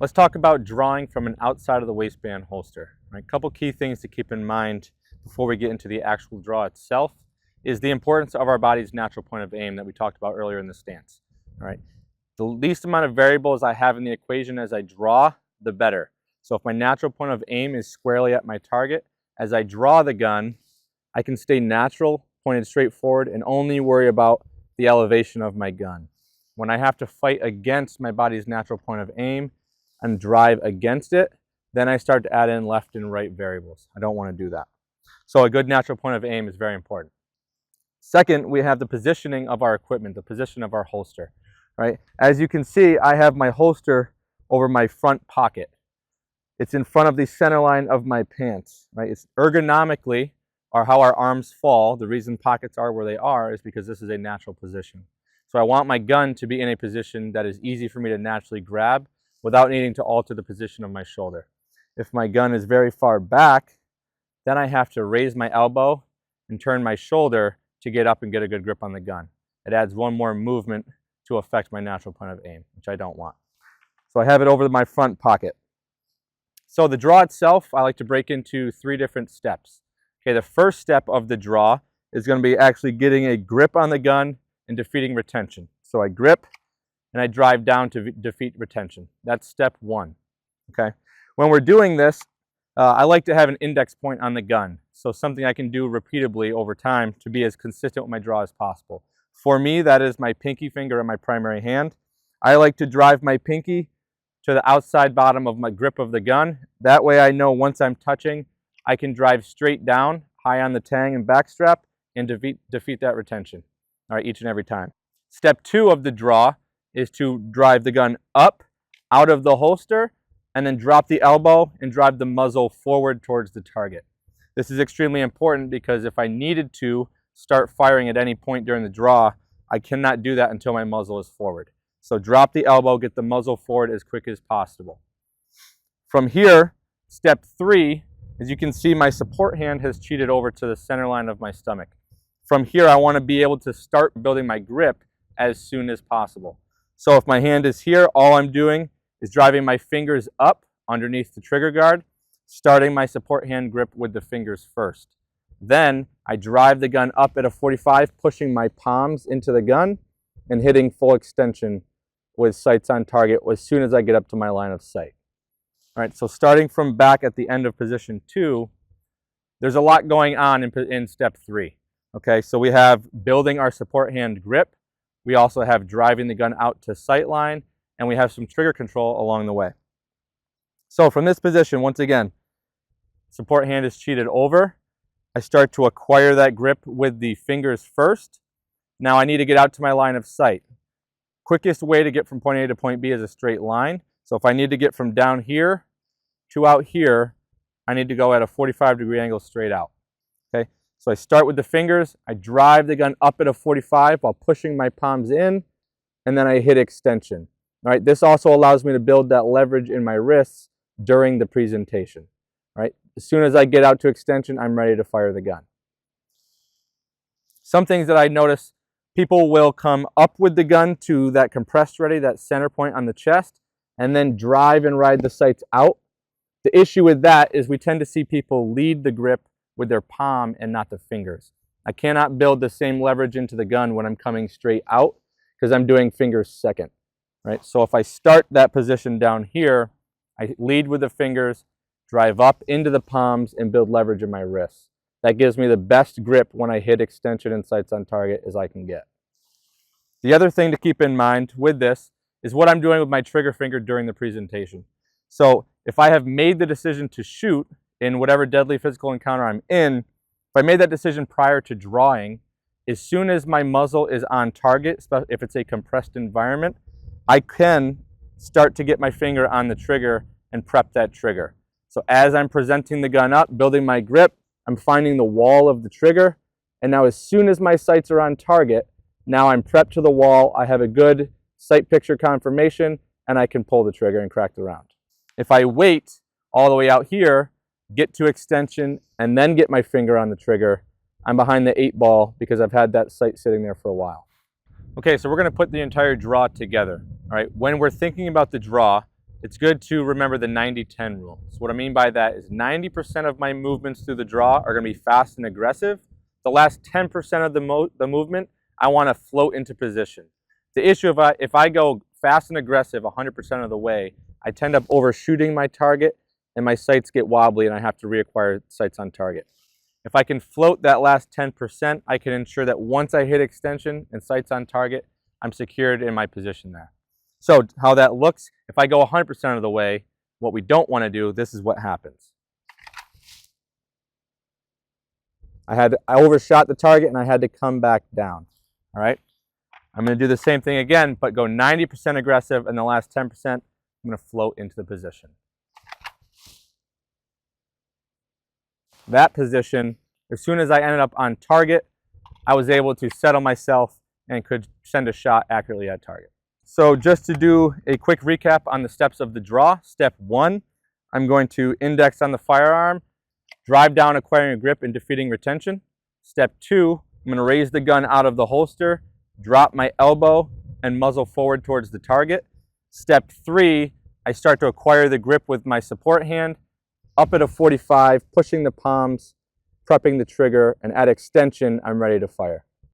Let's talk about drawing from an outside of the waistband holster. Right? A couple key things to keep in mind before we get into the actual draw itself is the importance of our body's natural point of aim that we talked about earlier in the stance. All right? The least amount of variables I have in the equation as I draw, the better. So if my natural point of aim is squarely at my target, as I draw the gun, I can stay natural, pointed straight forward, and only worry about the elevation of my gun. When I have to fight against my body's natural point of aim and drive against it, then I start to add in left and right variables. I don't want to do that. So a good natural point of aim is very important. Second, we have the positioning of our equipment, the position of our holster. Right? As you can see, I have my holster over my front pocket. It's in front of the center line of my pants. Right? It's ergonomically, or how our arms fall, the reason pockets are where they are is because this is a natural position. So I want my gun to be in a position that is easy for me to naturally grab without needing to alter the position of my shoulder. If my gun is very far back, then I have to raise my elbow and turn my shoulder to get up and get a good grip on the gun. It adds one more movement to affect my natural point of aim, which I don't want. So I have it over my front pocket. So the draw itself, I like to break into 3 different steps. Okay, the first step of the draw is going to be actually getting a grip on the gun and defeating retention. So I grip and I drive down to defeat retention. That's step 1. Okay. When we're doing this, I like to have an index point on the gun. So something I can do repeatedly over time to be as consistent with my draw as possible. For me, that is my pinky finger and my primary hand. I like to drive my pinky to the outside bottom of my grip of the gun. That way I know once I'm touching, I can drive straight down, high on the tang and back strap, and defeat that retention. All right, each and every time. Step 2 of the draw is to drive the gun up out of the holster and then drop the elbow and drive the muzzle forward towards the target. This is extremely important because if I needed to start firing at any point during the draw, I cannot do that until my muzzle is forward. So drop the elbow, get the muzzle forward as quick as possible. From here, step 3, as you can see, my support hand has cheated over to the center line of my stomach. From here, I want to be able to start building my grip as soon as possible. So if my hand is here, all I'm doing is driving my fingers up underneath the trigger guard, starting my support hand grip with the fingers first. Then I drive the gun up at a 45, pushing my palms into the gun and hitting full extension with sights on target as soon as I get up to my line of sight. All right, so starting from back at the end of position 2, there's a lot going on in step 3. Okay, so we have building our support hand grip. We also have driving the gun out to sight line, and we have some trigger control along the way. So from this position, once again, support hand is cheated over. I start to acquire that grip with the fingers first. Now I need to get out to my line of sight. Quickest way to get from point A to point B is a straight line. So if I need to get from down here to out here, I need to go at a 45-degree angle straight out. Okay, so I start with the fingers, I drive the gun up at a 45 while pushing my palms in, and then I hit extension. All right, this also allows me to build that leverage in my wrists during the presentation. All right, as soon as I get out to extension, I'm ready to fire the gun. Some things that I notice, people will come up with the gun to that compressed ready, that center point on the chest, and then drive and ride the sights out. The issue with that is we tend to see people lead the grip with their palm and not the fingers. I cannot build the same leverage into the gun when I'm coming straight out because I'm doing fingers second. Right? So if I start that position down here, I lead with the fingers, drive up into the palms, and build leverage in my wrists. That gives me the best grip when I hit extension and sights on target as I can get. The other thing to keep in mind with this is what I'm doing with my trigger finger during the presentation. So if I have made the decision to shoot in whatever deadly physical encounter I'm in, if I made that decision prior to drawing, as soon as my muzzle is on target, if it's a compressed environment, I can start to get my finger on the trigger and prep that trigger. So as I'm presenting the gun up, building my grip, I'm finding the wall of the trigger, and now as soon as my sights are on target, now I'm prepped to the wall, I have a good sight picture confirmation, and I can pull the trigger and crack the round. If I wait all the way out here, get to extension, and then get my finger on the trigger, I'm behind the 8 ball because I've had that sight sitting there for a while. Okay, so we're going to put the entire draw together. All right, when we're thinking about the draw, it's good to remember the 90-10 rule. So what I mean by that is 90% of my movements through the draw are going to be fast and aggressive. The last 10% of the movement, I want to float into position. The issue if I go fast and aggressive 100% of the way, I tend up overshooting my target and my sights get wobbly and I have to reacquire sights on target. If I can float that last 10%, I can ensure that once I hit extension and sights on target, I'm secured in my position there. So how that looks, if I go 100% of the way, what we don't want to do, this is what happens. I overshot the target and I had to come back down. All right. I'm going to do the same thing again, but go 90% aggressive, and the last 10%, I'm going to float into the position. That position, as soon as I ended up on target, I was able to settle myself and could send a shot accurately at target. So just to do a quick recap on the steps of the draw. Step 1, I'm going to index on the firearm, drive down acquiring a grip and defeating retention. Step 2, I'm going to raise the gun out of the holster, drop my elbow and muzzle forward towards the target. Step 3, I start to acquire the grip with my support hand, up at a 45, pushing the palms, prepping the trigger, and at extension, I'm ready to fire.